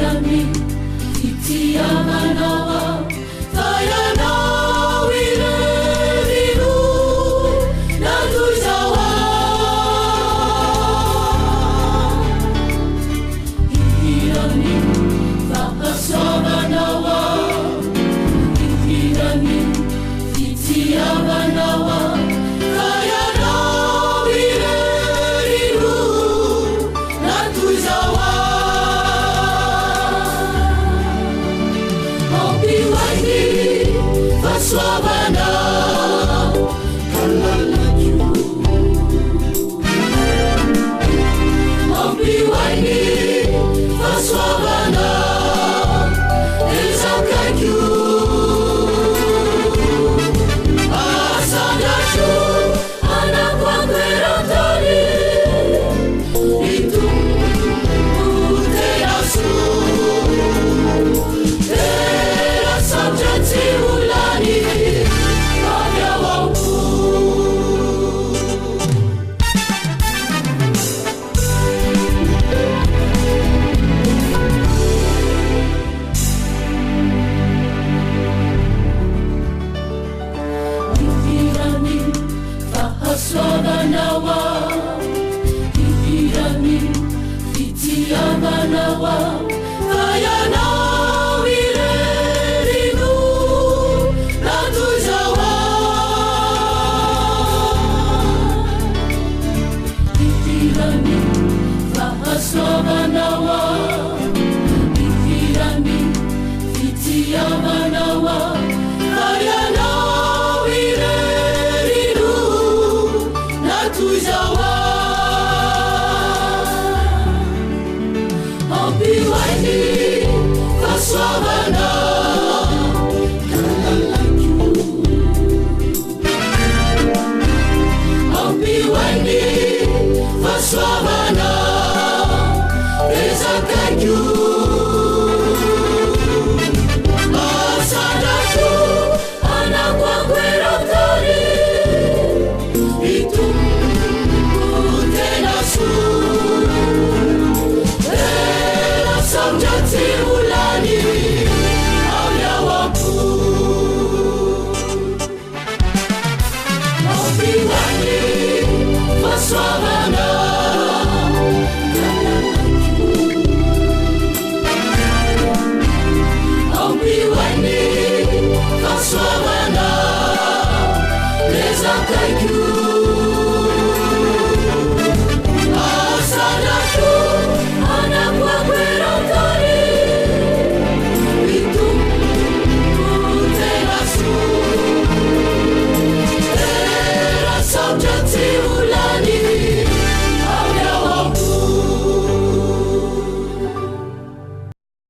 Ivirani fitiavanawa fayanao ireriru natuzawa Ivirani fahasavanawa Ivirani fitiavanawa fayanao ireriru natuzawa Vaswabana kalalaju Ambiwaini Vaswabana Ezakaju Asandaju Anakwakwerantari Itu Uterasu Tera subjati ulani Vaswabanawa Ivirani fitiavanawa fayanao ireriru natuzawa Ivirani Vaswabanawa Ivirani fitiavanawa fayanao ireriru natuzawa Ambiwaini Vaswabanawa